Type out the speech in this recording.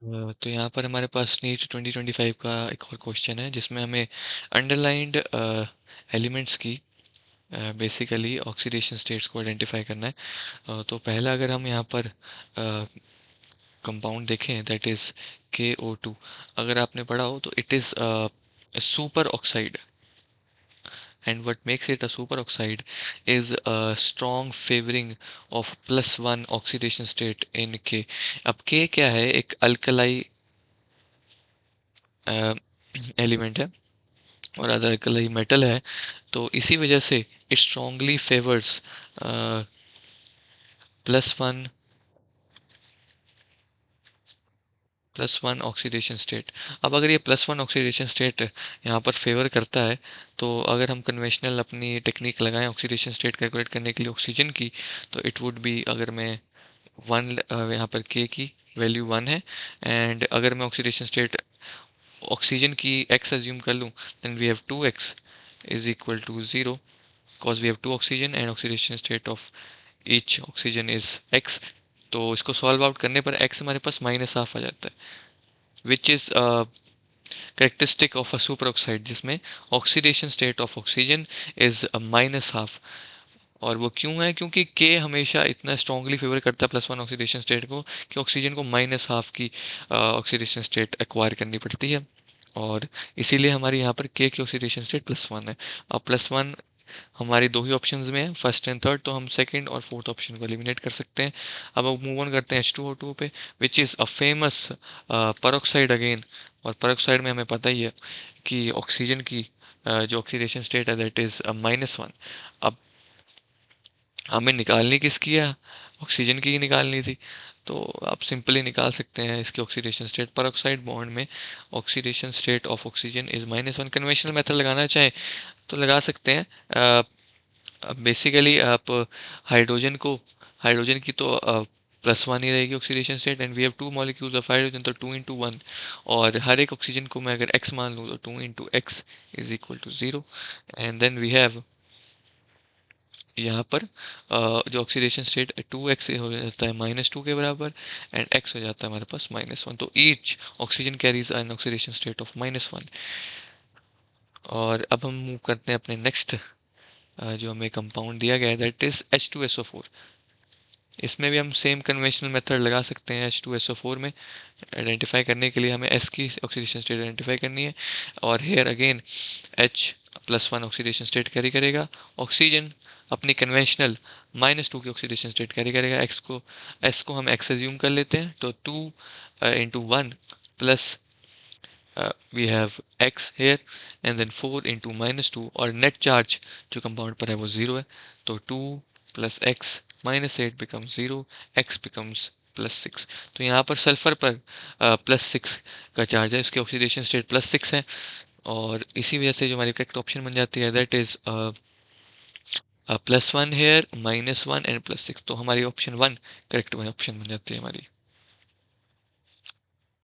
तो यहाँ पर हमारे पास नीट 2025 का एक और क्वेश्चन है जिसमें हमें अंडरलाइंड एलिमेंट्स की बेसिकली ऑक्सीडेशन स्टेट्स को आइडेंटिफाई करना है। तो पहला अगर हम यहाँ पर कंपाउंड देखें दैट इज KO2। अगर आपने पढ़ा हो तो it is super oxide, and what makes it a superoxide is a strong favoring of +1 oxidation state in K। अब K क्या है, एक अल्कलाई एलिमेंट है और अदर अल्कलाई मेटल है, तो इसी वजह से it strongly favours +1 +1 oxidation state. अब अगर ये +1 ऑक्सीडेशन स्टेट यहाँ पर फेवर करता है, तो अगर हम कन्वेंशनल अपनी टेक्निक लगाएं ऑक्सीडेशन स्टेट कैलकुलेट करने के लिए ऑक्सीजन की, तो इट वुड बी, अगर मैं वन यहाँ पर के की वैल्यू 1 है, एंड अगर मैं ऑक्सीडेशन स्टेट ऑक्सीजन की x अज्यूम कर लूँ, then we have 2x is equal to 0, because we have 2 oxygen and oxidation state of each oxygen is x। तो इसको सॉल्व आउट करने पर x हमारे पास -½ आ जाता है, which is characteristic of a super oxide, जिसमें oxidation state of oxygen is -½ और वो क्यों है, क्योंकि के हमेशा इतना स्ट्रांगली फेवर करता है +1 ऑक्सीडेशन स्टेट को कि ऑक्सीजन को -½ की ऑक्सीडेशन स्टेट एक्वायर करनी पड़ती है, और इसीलिए हमारी यहाँ पर के की ऑक्सीडेशन स्टेट +1 है। अब +1 हमारी दो ही ऑप्शंस में है, फर्स्ट एंड थर्ड, तो हम सेकंड और फोर्थ ऑप्शन को एलिमिनेट कर सकते हैं। अब हम मूव ऑन करते हैं H2O2 पे, which is a famous peroxide again. और पेरोक्साइड में हमें पता ही है कि ऑक्सीजन की जो ऑक्सीडेशन स्टेट है दैट इज़ -1। अब हमें निकालनी किसकी है, ऑक्सीजन की ही निकालनी थी, तो आप सिंपली निकाल सकते हैं इसकी ऑक्सीडेशन स्टेट। पेरोक्साइड बॉन्ड में oxidation state of oxygen is -1। Conventional method लगाना चाहें तो लगा सकते हैं। बेसिकली आप हाइड्रोजन की तो +1 ही रहेगी oxidation state, and we have 2 molecules of hydrogen, तो 2 × 1, और हर एक ऑक्सीजन को मैं अगर x मान लूँ तो 2 × x is equal to 0, and then we have यहाँ पर जो ऑक्सीडेशन स्टेट 2x हो जाता है -2 के बराबर, एंड x हो जाता है हमारे पास -1, तो each oxygen carries an oxidation state of -1। और अब हम मूव करते हैं अपने नेक्स्ट जो हमें कंपाउंड दिया गया है दैट इज H2SO4। इसमें भी हम सेम कन्वेंशनल मेथड लगा सकते हैं। H2SO4 में आइडेंटिफाई करने के लिए हमें S की ऑक्सीडेशन स्टेट आइडेंटिफाई करनी है, और here again H+1 oxidation state carry करेगा, ऑक्सीजन अपनी कन्वेंशनल -2 की ऑक्सीडेशन स्टेट कैरी करेगा, S को हम x एज्यूम कर लेते हैं, तो 2 × 1 plus we have x here, and then 4 × -2, और नेट चार्ज जो कंपाउंड पर है वो 0 है, तो 2 + x -8 becomes 0, x becomes +6। तो यहाँ पर सल्फर पर +6 का चार्ज है, इसकी ऑक्सीडेशन स्टेट +6 है, और इसी वजह से जो हमारी करेक्ट ऑप्शन बन जाती है दैट इज +1 हेयर, -1 एंड +6, तो हमारी ऑप्शन 1 करेक्ट ऑप्शन बन जाती है हमारी।